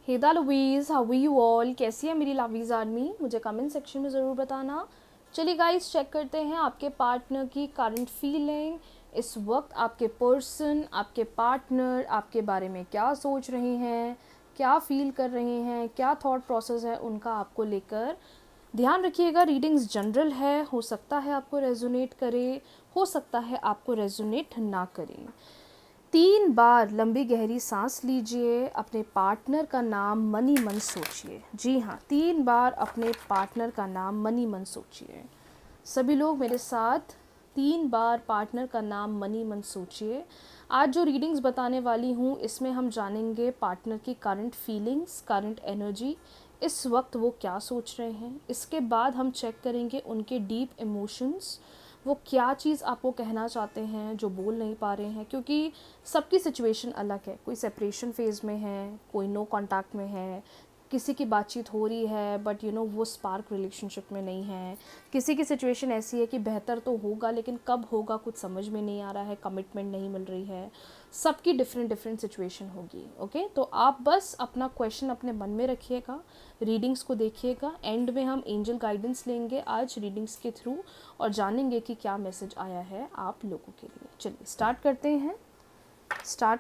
हेदा लवीज़, how you all, कैसी है मेरी लवीज़ आर्मी, मुझे कमेंट सेक्शन में ज़रूर बताना। चलिए गाइस, चेक करते हैं आपके पार्टनर की करंट फीलिंग। इस वक्त आपके पर्सन, आपके पार्टनर आपके बारे में क्या सोच रहे हैं, क्या फील कर रहे हैं, क्या थॉट प्रोसेस है उनका आपको लेकर। ध्यान रखिएगा, रीडिंग्स जनरल है, हो सकता है आपको रेजोनेट करे, हो सकता है आपको रेजोनेट ना करे। 3 बार लंबी गहरी सांस लीजिए, अपने पार्टनर का नाम मनी मन सोचिए। जी हाँ, 3 बार अपने पार्टनर का नाम मनी मन सोचिए। सभी लोग मेरे साथ 3 बार पार्टनर का नाम मनी मन सोचिए। आज जो रीडिंग्स बताने वाली हूँ इसमें हम जानेंगे पार्टनर की करंट फीलिंग्स, करंट एनर्जी, इस वक्त वो क्या सोच रहे हैं। इसके बाद हम चेक करेंगे उनके डीप इमोशंस, वो क्या चीज़ आपको कहना चाहते हैं जो बोल नहीं पा रहे हैं, क्योंकि सबकी सिचुएशन अलग है। कोई सेपरेशन फेज़ में है, कोई नो कांटेक्ट में है, किसी की बातचीत हो रही है बट वो स्पार्क रिलेशनशिप में नहीं है। किसी की सिचुएशन ऐसी है कि बेहतर तो होगा लेकिन कब होगा कुछ समझ में नहीं आ रहा है, कमिटमेंट नहीं मिल रही है। सबकी डिफरेंट सिचुएशन होगी। ओके, तो आप बस अपना क्वेश्चन अपने मन में रखिएगा, रीडिंग्स को देखिएगा। एंड में हम एंजल गाइडेंस लेंगे आज रीडिंग्स के थ्रू और जानेंगे कि क्या मैसेज आया है आप लोगों के लिए। चलिए स्टार्ट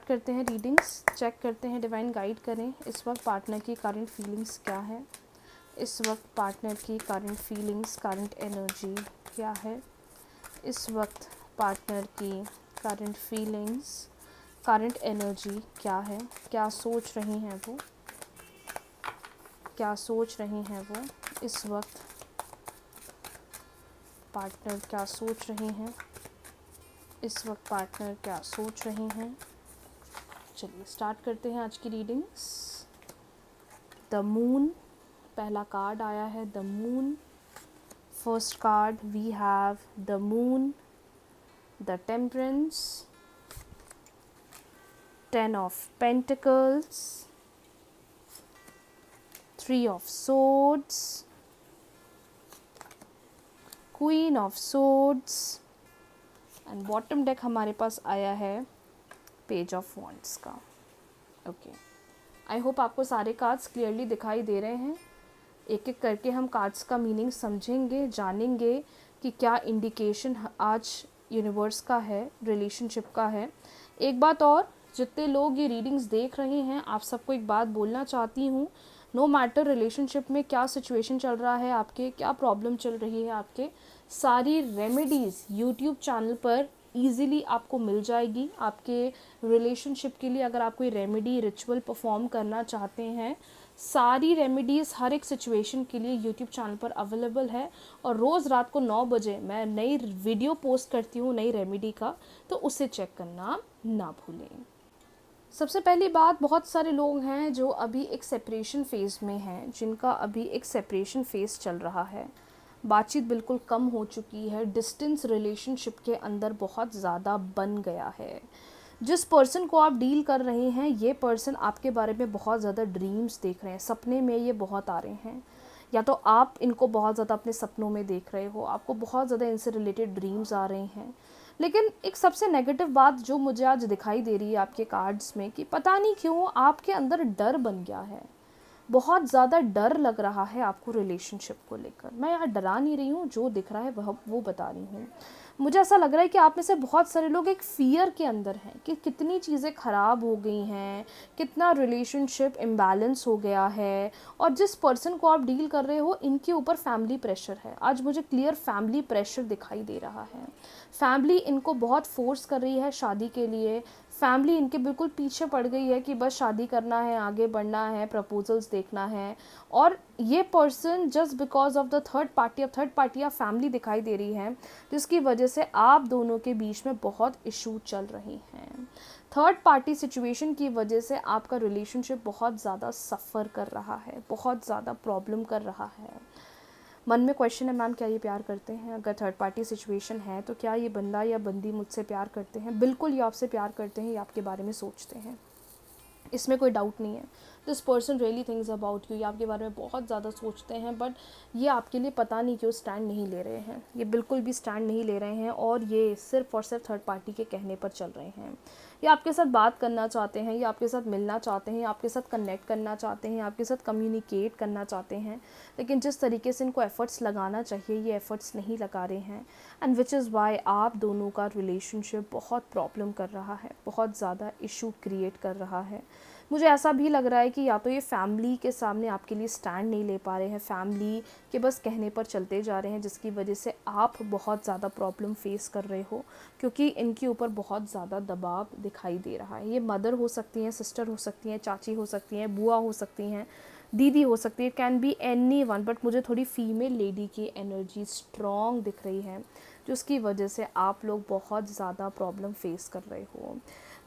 करते हैं रीडिंग्स, चेक करते हैं, डिवाइन गाइड करें इस वक्त पार्टनर की करंट फीलिंग्स क्या है। इस वक्त पार्टनर की करंट फीलिंग्स, करंट एनर्जी क्या है। इस वक्त पार्टनर की करंट फीलिंग्स, करंट एनर्जी क्या है। क्या सोच रही हैं वो, क्या सोच रही हैं वो इस वक्त। पार्टनर क्या सोच रही हैं इस वक्त, पार्टनर क्या सोच रही हैं। चलिए स्टार्ट करते हैं आज की रीडिंग्स। द मून पहला कार्ड आया है, the moon. First card we have the moon, the temperance, 10 of pentacles, 3 of swords, queen of swords and bottom deck हमारे पास आया है पेज ऑफ वॉन्ड्स का। ओके, आई होप आपको सारे कार्ड्स क्लियरली दिखाई दे रहे हैं। एक एक करके हम कार्ड्स का मीनिंग समझेंगे, जानेंगे कि क्या इंडिकेशन आज यूनिवर्स का है, रिलेशनशिप का है। एक बात और, जितने लोग ये रीडिंग्स देख रहे हैं आप सबको एक बात बोलना चाहती हूँ, नो मैटर रिलेशनशिप में क्या सिचुएशन चल रहा है आपके, क्या प्रॉब्लम चल रही है आपके, सारी रेमेडीज़ यूट्यूब चैनल पर ईज़िली आपको मिल जाएगी। आपके रिलेशनशिप के लिए अगर आप कोई रेमेडी रिचुअल परफॉर्म करना चाहते हैं, सारी रेमेडीज़ हर एक सिचुएशन के लिए यूट्यूब चैनल पर अवेलेबल है। और रोज़ रात को 9 बजे मैं नई वीडियो पोस्ट करती हूँ नई रेमेडी का, तो उसे चेक करना ना भूलें। सबसे पहली बात, बहुत सारे लोग हैं जो अभी एक सेपरेशन फेज़ में हैं, जिनका अभी एक सेपरेशन फेज़ चल रहा है। बातचीत बिल्कुल कम हो चुकी है, डिस्टेंस रिलेशनशिप के अंदर बहुत ज़्यादा बन गया है। जिस पर्सन को आप डील कर रहे हैं, ये पर्सन आपके बारे में बहुत ज़्यादा ड्रीम्स देख रहे हैं, सपने में ये बहुत आ रहे हैं, या तो आप इनको बहुत ज़्यादा अपने सपनों में देख रहे हो, आपको बहुत ज़्यादा इनसे रिलेटेड ड्रीम्स आ रहे हैं। लेकिन एक सबसे नेगेटिव बात जो मुझे आज दिखाई दे रही है आपके कार्ड्स में, कि पता नहीं क्यों आपके अंदर डर बन गया है, बहुत ज़्यादा डर लग रहा है आपको रिलेशनशिप को लेकर। मैं यहाँ डरा नहीं रही हूँ, जो दिख रहा है वह वो बता रही हूँ। मुझे ऐसा लग रहा है कि आप में से बहुत सारे लोग एक फ़ियर के अंदर हैं कि कितनी चीज़ें ख़राब हो गई हैं, कितना रिलेशनशिप इम्बैलेंस हो गया है, और जिस पर्सन को आप डील कर रहे हो इनके ऊपर फैमिली प्रेशर है। आज मुझे क्लियर फैमिली प्रेशर दिखाई दे रहा है। फैमिली इनको बहुत फोर्स कर रही है शादी के लिए, फैमिली इनके बिल्कुल पीछे पड़ गई है कि बस शादी करना है, आगे बढ़ना है, प्रपोजल्स देखना है। और ये person just because of the third party, अब थर्ड पार्टी या फैमिली दिखाई दे रही है, जिसकी वजह से आप दोनों के बीच में बहुत इशू चल रहे हैं। थर्ड पार्टी सिचुएशन की वजह से आपका रिलेशनशिप बहुत ज़्यादा सफ़र कर रहा है, बहुत ज़्यादा प्रॉब्लम कर रहा है। मन में क्वेश्चन है, मैम क्या ये प्यार करते हैं? अगर थर्ड पार्टी सिचुएशन है तो क्या ये बंदा या बंदी मुझसे प्यार करते हैं? बिल्कुल ये आपसे प्यार करते हैं, ये आपके बारे में सोचते हैं, इसमें कोई डाउट नहीं है। This person really thinks about you, ये आपके बारे में बहुत ज़्यादा सोचते हैं, बट ये आपके लिए पता नहीं क्यों स्टैंड नहीं ले रहे हैं, ये बिल्कुल भी स्टैंड नहीं ले रहे हैं, और ये सिर्फ और सिर्फ थर्ड पार्टी के कहने पर चल रहे हैं। ये आपके साथ बात करना चाहते हैं, ये आपके साथ मिलना चाहते हैं, आपके साथ कनेक्ट करना चाहते हैं, आपके साथ कम्युनिकेट करना चाहते हैं, लेकिन जिस तरीके से इनको एफ़र्ट्स लगाना चाहिए ये एफ़र्ट्स नहीं लगा रहे हैं, एंड विच इज़ वाई आप दोनों का रिलेशनशिप बहुत प्रॉब्लम कर रहा है, बहुत ज़्यादा इशू क्रिएट कर रहा है। मुझे ऐसा भी लग रहा है कि या तो ये फैमिली के सामने आपके लिए स्टैंड नहीं ले पा रहे हैं, फैमिली के बस कहने पर चलते जा रहे हैं, जिसकी वजह से आप बहुत ज़्यादा प्रॉब्लम फेस कर रहे हो, क्योंकि इनके ऊपर बहुत ज़्यादा दबाव दिखाई दे रहा है। ये मदर हो सकती हैं, सिस्टर हो सकती हैं, चाची हो सकती हैं, बुआ हो सकती हैं, दीदी हो सकती है, can be any one, but मुझे थोड़ी फीमेल लेडी की एनर्जी स्ट्रॉन्ग दिख रही है, जिसकी वजह से आप लोग बहुत ज़्यादा प्रॉब्लम फेस कर रहे हो।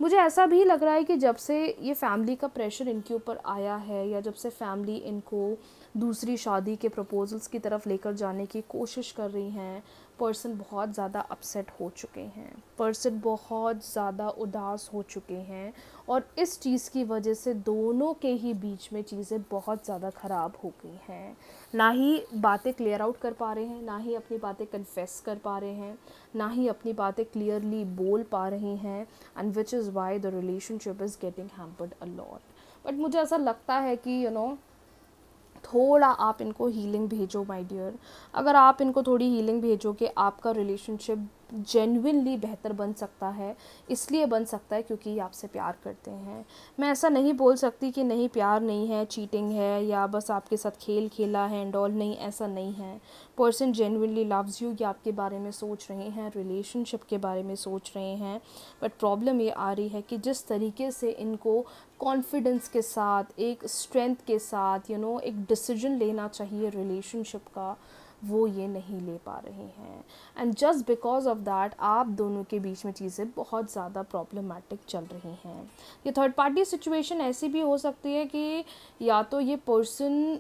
मुझे ऐसा भी लग रहा है कि जब से ये फैमिली का प्रेशर इनके ऊपर आया है, या जब से फैमिली इनको दूसरी शादी के प्रपोजल्स की तरफ लेकर जाने की कोशिश कर रही हैं, पर्सन बहुत ज़्यादा अपसेट हो चुके हैं, पर्सन बहुत ज़्यादा उदास हो चुके हैं, और इस चीज़ की वजह से दोनों के ही बीच में चीज़ें बहुत ज़्यादा ख़राब हो गई हैं। ना ही बातें क्लियर आउट कर पा रहे हैं, ना ही अपनी बातें कन्फेस कर पा रहे हैं, ना ही अपनी बातें क्लियरली बोल पा रहे हैं, and which is why the relationship is getting hampered a lot. But मुझे ऐसा लगता है कि थोड़ा आप इनको हीलिंग भेजो माय डियर। अगर आप इनको थोड़ी हीलिंग भेजोगे, आपका रिलेशनशिप जेन्युइनली बेहतर बन सकता है। इसलिए बन सकता है क्योंकि ये आपसे प्यार करते हैं। मैं ऐसा नहीं बोल सकती कि नहीं, प्यार नहीं है, चीटिंग है, या बस आपके साथ खेल खेला है एंड ऑल, नहीं, ऐसा नहीं है। पर्सन जेन्युइनली लव्स यू, ये आपके बारे में सोच रहे हैं, रिलेशनशिप के बारे में सोच रहे हैं, बट प्रॉब्लम ये आ रही है कि जिस तरीके से इनको कॉन्फिडेंस के साथ, एक स्ट्रेंथ के साथ एक डिसीजन लेना चाहिए रिलेशनशिप का, वो ये नहीं ले पा रहे हैं, and just because of that आप दोनों के बीच में चीज़ें बहुत ज़्यादा प्रॉब्लमेटिक चल रही हैं। ये थर्ड पार्टी सिचुएशन ऐसी भी हो सकती है कि या तो ये पर्सन,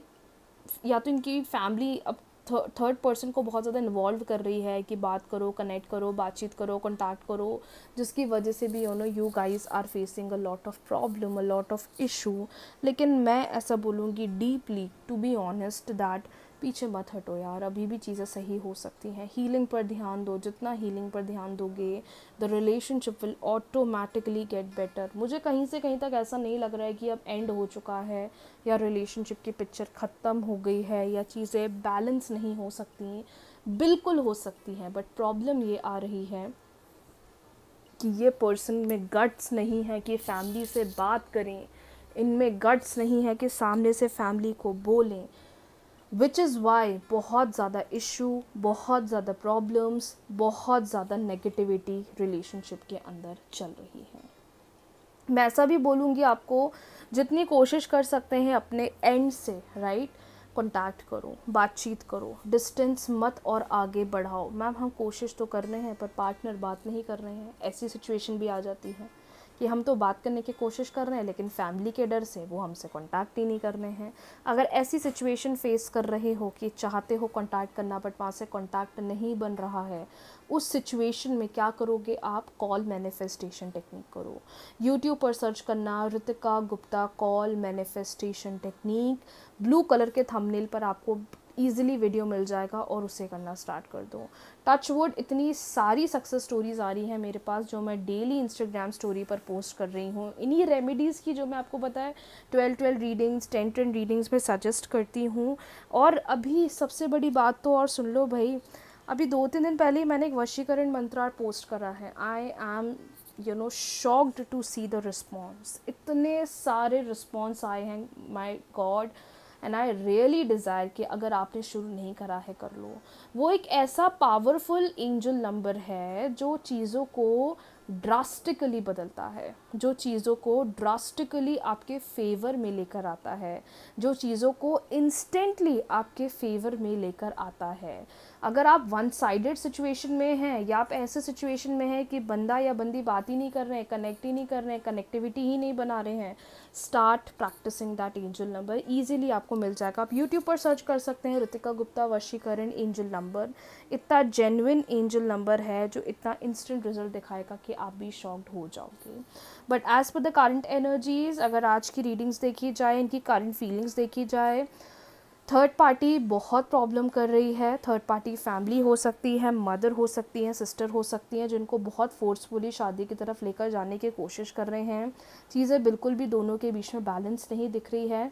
या तो इनकी फैमिली अब थर्ड पर्सन को बहुत ज़्यादा इन्वॉल्व कर रही है कि बात करो, कनेक्ट करो, बातचीत करो, कॉन्टैक्ट करो, जिसकी वजह से भी you guys are facing a lot of problem, a lot of issue. लेकिन मैं ऐसा बोलूँगी deeply, to be honest, that पीछे मत हटो यार, अभी भी चीज़ें सही हो सकती हैं। हीलिंग पर ध्यान दो, जितना हीलिंग पर ध्यान दोगे the relationship will automatically get better. मुझे कहीं से कहीं तक ऐसा नहीं लग रहा है कि अब एंड हो चुका है, या रिलेशनशिप की पिक्चर ख़त्म हो गई है, या चीज़ें बैलेंस नहीं हो सकती। बिल्कुल हो सकती हैं, बट प्रॉब्लम ये आ रही है कि ये पर्सन में गट्स नहीं है कि फैमिली से बात करें, इनमें गट्स नहीं है कि सामने से फैमिली को बोलें, विच इज़ वाई बहुत ज़्यादा इशू, बहुत ज़्यादा प्रॉब्लम्स, बहुत ज़्यादा नेगेटिविटी रिलेशनशिप के अंदर चल रही है। मैं ऐसा भी बोलूँगी आपको, जितनी कोशिश कर सकते हैं अपने एंड से, राइट, कॉन्टैक्ट करो, बातचीत करो, डिस्टेंस मत और आगे बढ़ाओ। मैम हम कोशिश तो कर रहे हैं पर पार्टनर बात नहीं कर रहे हैं, ऐसी सिचुएशन भी आ जाती है कि हम तो बात करने की कोशिश कर रहे हैं, लेकिन फैमिली के डर से वो हमसे कांटेक्ट ही नहीं कर रहे हैं। अगर ऐसी सिचुएशन फेस कर रहे हो कि चाहते हो कांटेक्ट करना बट वहाँ से कांटेक्ट नहीं बन रहा है, उस सिचुएशन में क्या करोगे आप? कॉल मैनिफेस्टेशन टेक्निक करो। यूट्यूब पर सर्च करना Ritika Gupta call manifestation technique, blue colour के थंबनेल पर आपको ईजिली वीडियो मिल जाएगा, और उसे करना स्टार्ट कर दो। टच वुड इतनी सारी सक्सेस स्टोरीज़ आ रही हैं मेरे पास, जो मैं डेली इंस्टाग्राम स्टोरी पर पोस्ट कर रही हूँ। इन्हीं रेमेडीज़ की जो मैं आपको बताया 12 रीडिंग्स, 10 रीडिंग्स में सजेस्ट करती हूँ। और अभी सबसे बड़ी बात तो और सुन लो भाई, अभी 2-3 दिन पहले ही मैंने एक वशीकरण मंत्र पोस्ट करा है। I am shocked to see the response. इतने सारे रिस्पॉन्स आए हैं, my god, and I really desire कि अगर आपने शुरू नहीं करा है कर लो। वो एक ऐसा पावरफुल एंजल नंबर है जो चीज़ों को ड्रास्टिकली बदलता है, जो चीज़ों को ड्रास्टिकली आपके फेवर में लेकर आता है, जो चीज़ों को इंस्टेंटली आपके फेवर में लेकर आता है। अगर आप वन साइडेड सिचुएशन में हैं, या आप ऐसे सिचुएशन में हैं कि बंदा या बंदी बात ही नहीं कर रहे हैं, कनेक्ट ही नहीं कर रहे हैं, कनेक्टिविटी ही नहीं बना रहे हैं, start practicing that angel number. Easily आपको मिल जाएगा। आप यूट्यूब पर सर्च कर सकते हैं रितिका गुप्ता वशीकरण एंजल नंबर। इतना जेन्युइन एंजल नंबर है जो इतना इंस्टेंट रिजल्ट दिखाएगा कि कि आप भी शॉक्ड हो जाओगे। But as per the current energies, अगर आज की रीडिंग्स देखी जाए, इनकी करंट फीलिंग्स देखी जाए, थर्ड पार्टी बहुत प्रॉब्लम कर रही है। थर्ड पार्टी फैमिली हो सकती है, मदर हो सकती है, सिस्टर हो सकती हैं, जिनको बहुत फोर्सफुली शादी की तरफ लेकर जाने की कोशिश कर रहे हैं। चीज़ें बिल्कुल भी दोनों के बीच में बैलेंस नहीं दिख रही है।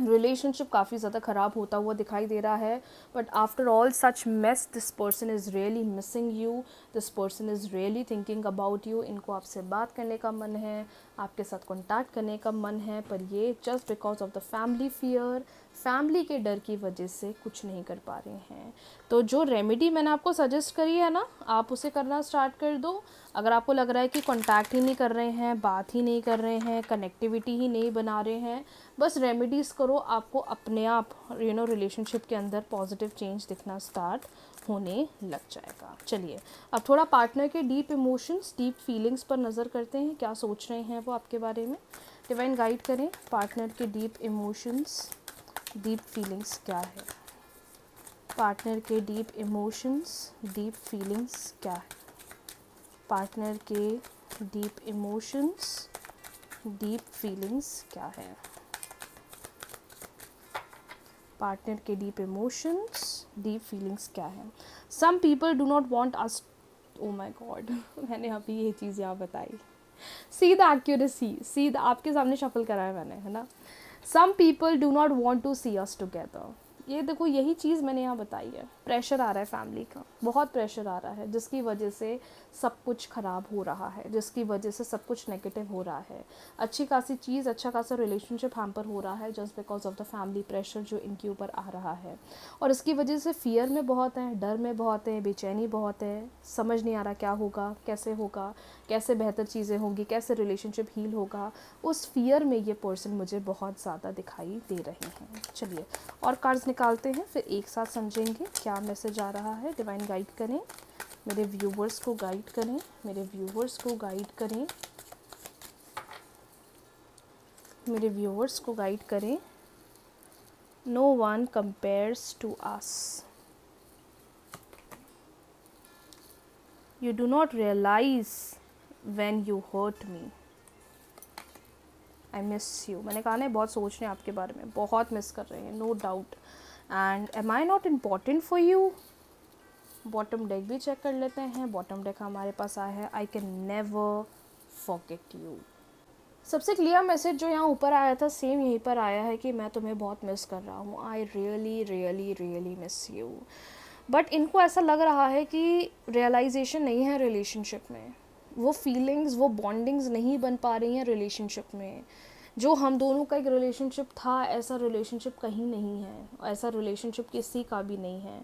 रिलेशनशिप काफ़ी ज़्यादा ख़राब होता हुआ दिखाई दे रहा है। But after all such mess, this person is really missing you, this person is really thinking about you. इनको आपसे बात करने का मन है, आपके साथ कॉन्टैक्ट करने का मन है, पर ये just because of the family fear, family के डर की वजह से कुछ नहीं कर पा रहे हैं। तो जो रेमेडी मैंने आपको सजेस्ट करी है ना, आप उसे करना स्टार्ट कर दो। अगर आपको लग रहा है कि कॉन्टैक्ट ही नहीं कर रहे हैं, बात ही नहीं कर रहे हैं, कनेक्टिविटी ही नहीं बना रहे हैं, बस रेमेडीज़ करो, आपको अपने आप रिलेशनशिप के अंदर पॉजिटिव चेंज दिखना स्टार्ट होने लग जाएगा। चलिए अब थोड़ा पार्टनर के डीप इमोशंस, डीप फीलिंग्स पर नज़र करते हैं, क्या सोच रहे हैं वो आपके बारे में। डिवाइन गाइड करें, पार्टनर के डीप इमोशंस, डीप फीलिंग्स क्या है। पार्टनर के डीप इमोशंस, डीप फीलिंग्स क्या है। पार्टनर के डीप इमोशंस, डीप फीलिंग्स क्या है। पार्टनर के डीप इमोशंस, डीप फीलिंग्स क्या है। Some people do not want us, oh my god मैंने अभी ये चीज़ यहाँ बताई। See the accuracy, see the, आपके सामने शफल करा है मैंने, है ना। Some people do not want to see us together. ये देखो, यही चीज़ मैंने यहाँ बताई है। प्रेशर आ रहा है फैमिली का, बहुत प्रेशर आ रहा है, जिसकी वजह से सब कुछ ख़राब हो रहा है, जिसकी वजह से सब कुछ नेगेटिव हो रहा है। अच्छी खासी चीज़, अच्छा खासा रिलेशनशिप हैम्पर हो रहा है just because of the family pressure जो इनके ऊपर आ रहा है। और इसकी वजह से फियर में बहुत है, डर में बहुत है, बेचैनी बहुत है, समझ नहीं आ रहा क्या होगा, कैसे बेहतर चीज़ें होंगी, कैसे रिलेशनशिप हील होगा। उस फियर में ये पर्सन मुझे बहुत ज़्यादा दिखाई दे रहे हैं। चलिए और कार्ड्स निकालते हैं, फिर एक साथ समझेंगे क्या मैसेज आ रहा है। डिवाइन गाइड करें, मेरे व्यूवर्स को गाइड करें, मेरे व्यूवर्स को गाइड करें, मेरे व्यूवर्स को गाइड करें। No one compares to us, you do not realize when you hurt me, I miss you. मैंने कहा ना, बहुत सोच रहे हैं आपके बारे में, बहुत मिस कर रहे हैं, no doubt. And am I not important for you. Bottom deck भी चेक कर लेते हैं। बॉटम डेक हमारे पास आया है, I can never forget you. सबसे क्लियर मैसेज जो यहाँ ऊपर आया था, सेम यहीं पर आया है कि मैं तुम्हें बहुत मिस कर रहा हूँ, I really really really miss you. But इनको ऐसा लग रहा है कि रियलाइजेशन नहीं है रिलेशनशिप में, वो फीलिंग्स, वो बॉन्डिंग्स नहीं बन पा रही हैं रिलेशनशिप में। जो हम दोनों का एक रिलेशनशिप था, ऐसा रिलेशनशिप कहीं नहीं है, ऐसा रिलेशनशिप किसी का भी नहीं है।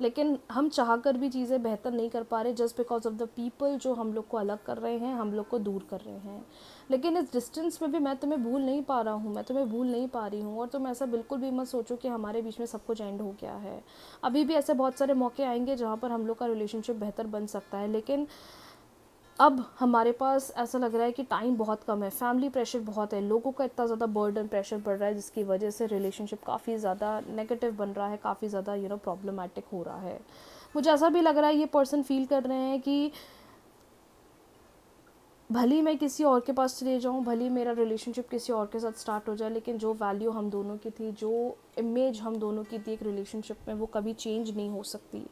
लेकिन हम चाहकर भी चीज़ें बेहतर नहीं कर पा रहे just because of the people जो हम लोग को अलग कर रहे हैं, हम लोग को दूर कर रहे हैं। लेकिन इस डिस्टेंस में भी मैं तुम्हें भूल नहीं पा रहा हूँ, मैं तुम्हें भूल नहीं पा रही हूँ। और तुम ऐसा बिल्कुल भी मत सोचो कि हमारे बीच में सब कुछ एंड हो गया है। अभी भी ऐसे बहुत सारे मौके आएंगे जहाँ पर हम लोग का रिलेशनशिप बेहतर बन सकता है। लेकिन अब हमारे पास ऐसा लग रहा है कि टाइम बहुत कम है, फैमिली प्रेशर बहुत है, लोगों का इतना ज़्यादा बर्डन प्रेशर पड़ रहा है, जिसकी वजह से रिलेशनशिप काफ़ी ज़्यादा नेगेटिव बन रहा है, काफ़ी ज़्यादा प्रॉब्लमेटिक हो रहा है। मुझे ऐसा भी लग रहा है ये पर्सन फील कर रहे हैं कि भले मैं किसी और के पास चले जाऊँ, भले मेरा रिलेशनशिप किसी और के साथ स्टार्ट हो जाए, लेकिन जो वैल्यू हम दोनों की थी, जो इमेज हम दोनों की थी एक रिलेशनशिप में, वो कभी चेंज नहीं हो सकती,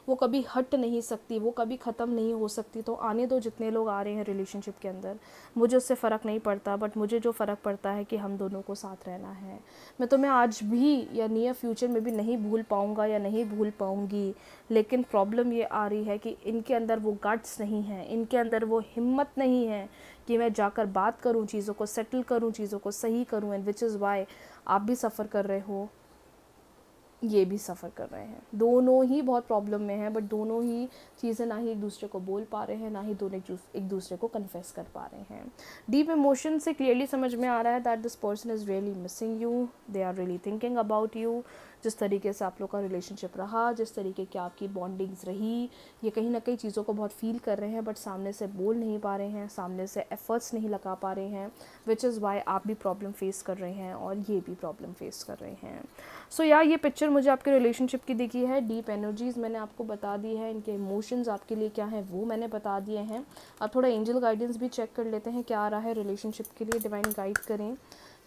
वो कभी हट नहीं सकती, वो कभी ख़त्म नहीं हो सकती। तो आने दो, जितने लोग आ रहे हैं रिलेशनशिप के अंदर, मुझे उससे फ़र्क नहीं पड़ता। बट मुझे जो फ़र्क पड़ता है कि हम दोनों को साथ रहना है। मैं तुम्हें आज भी या नियर फ्यूचर में भी नहीं भूल पाऊँगा या नहीं भूल पाऊँगी। लेकिन प्रॉब्लम ये आ रही है कि इनके अंदर वो गट्स नहीं है, इनके अंदर वो हिम्मत नहीं है कि मैं जाकर बात करूं, चीज़ों को सेटल करूं, चीज़ों को सही करूं। एंड विच इज़ वाई आप भी सफ़र कर रहे हो, ये भी सफ़र कर रहे हैं, दोनों ही बहुत प्रॉब्लम में हैं। बट दोनों ही चीज़ें ना ही एक दूसरे को बोल पा रहे हैं, ना ही दोनों एक दूसरे को कन्फेस कर पा रहे हैं। डीप इमोशन से क्लियरली समझ में आ रहा है that this person is really missing you, they are really thinking about you. जिस तरीके से आप लोग का रिलेशनशिप रहा, जिस तरीके की आपकी बॉन्डिंग्स रही, ये कहीं ना कहीं चीज़ों को बहुत फील कर रहे हैं बट सामने से बोल नहीं पा रहे हैं, सामने से एफर्ट्स नहीं लगा पा रहे हैं, विच इज़ वाई आप भी प्रॉब्लम फेस कर रहे हैं और ये भी प्रॉब्लम फेस कर रहे हैं। सो ये पिक्चर मुझे आपके रिलेशनशिप की दिखी है। डीप एनर्जीज़ मैंने आपको बता दी है, इनके इमोशंस आपके लिए क्या हैं वो मैंने बता दिए हैं। अब थोड़ा एंजल गाइडेंस भी चेक कर लेते हैं क्या आ रहा है रिलेशनशिप के लिए। डिवाइन गाइड करें,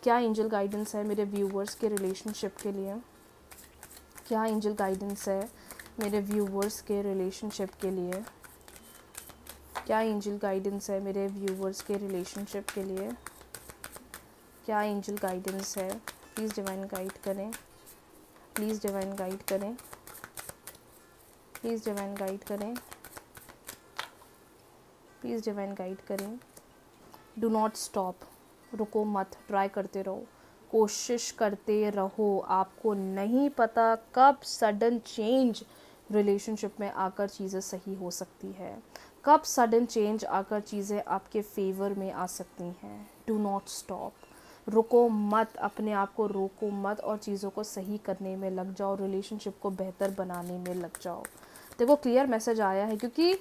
क्या एंजल गाइडेंस है मेरे व्यूवर्स के रिलेशनशिप के लिए, क्या एंजल गाइडेंस है मेरे व्यूवर्स के रिलेशनशिप के लिए, क्या एंजल गाइडेंस है मेरे व्यूवर्स के रिलेशनशिप के लिए, क्या एंजल गाइडेंस है। प्लीज़ डिवाइन गाइड करें, प्लीज़ डिवाइन गाइड करें, प्लीज़ डिवाइन गाइड करें, प्लीज़ डिवाइन गाइड करें। डू नॉट स्टॉप, रुको मत, ट्राई करते रहो, कोशिश करते रहो। आपको नहीं पता कब सडन चेंज रिलेशनशिप में आकर चीज़ें सही हो सकती है, कब सडन चेंज आकर चीज़ें आपके फेवर में आ सकती हैं। डू नॉट स्टॉप, रुको मत, अपने आप को रोको मत और चीज़ों को सही करने में लग जाओ, रिलेशनशिप को बेहतर बनाने में लग जाओ। देखो क्लियर मैसेज आया है क्योंकि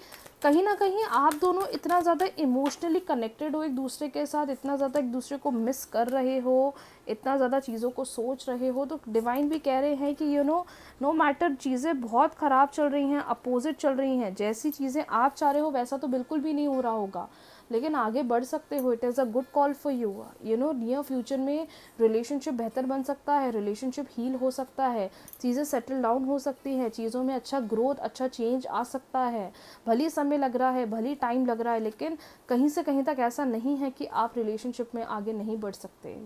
कहीं ना कहीं आप दोनों इतना ज़्यादा इमोशनली कनेक्टेड हो एक दूसरे के साथ, इतना ज़्यादा एक दूसरे को मिस कर रहे हो, इतना ज़्यादा चीज़ों को सोच रहे हो, तो डिवाइन भी कह रहे हैं कि नो मैटर चीज़ें बहुत ख़राब चल रही हैं, अपोजिट चल रही हैं, जैसी चीज़ें आप चाह रहे हो वैसा तो बिल्कुल भी नहीं हो रहा होगा, लेकिन आगे बढ़ सकते हो। It is a good call for you. Near future में रिलेशनशिप बेहतर बन सकता है, रिलेशनशिप हील हो सकता है, चीज़ें सेटल डाउन हो सकती हैं, चीज़ों में अच्छा ग्रोथ, अच्छा चेंज आ सकता है। भले समय लग रहा है, भले टाइम लग रहा है, लेकिन कहीं से कहीं तक ऐसा नहीं है कि आप रिलेशनशिप में आगे नहीं बढ़ सकते।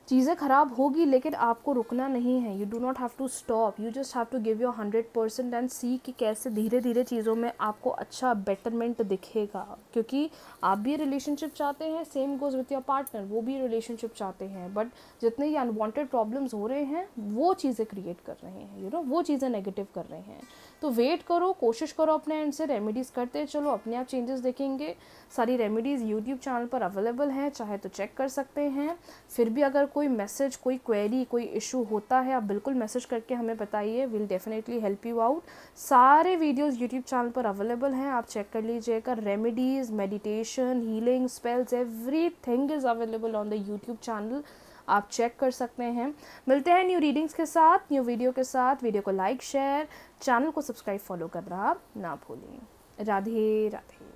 चीज़ें ख़राब होगी लेकिन आपको रुकना नहीं है। You do not have to stop, you just have to give your 100% and see कि कैसे धीरे धीरे चीज़ों में आपको अच्छा बेटरमेंट दिखेगा, क्योंकि आप भी रिलेशनशिप चाहते हैं, same goes with your partner, वो भी रिलेशनशिप चाहते हैं, बट जितने ये अनवांटेड प्रॉब्लम्स हो रहे हैं वो चीज़ें क्रिएट कर रहे हैं, वो चीज़ें नेगेटिव कर रहे हैं। तो वेट करो, कोशिश करो अपने एंड से, रेमेडीज़ करते चलो, अपने आप चेंजेस देखेंगे। सारी रेमेडीज़ यूट्यूब चैनल पर अवेलेबल हैं, चाहे तो चेक कर सकते हैं। फिर भी अगर कोई मैसेज, कोई क्वेरी, कोई इशू होता है, आप बिल्कुल मैसेज करके हमें बताइए, will definitely help you out. सारे वीडियोस यूट्यूब चैनल पर अवेलेबल हैं, आप चेक कर लीजिएगा। Remedies, meditation, healing, spells, everything is available on the YouTube channel, आप चेक कर सकते हैं। मिलते हैं न्यू रीडिंग्स के साथ, न्यू वीडियो के साथ। वीडियो को लाइक, शेयर, चैनल को सब्सक्राइब, फॉलो करना ना भूलें। राधे राधे।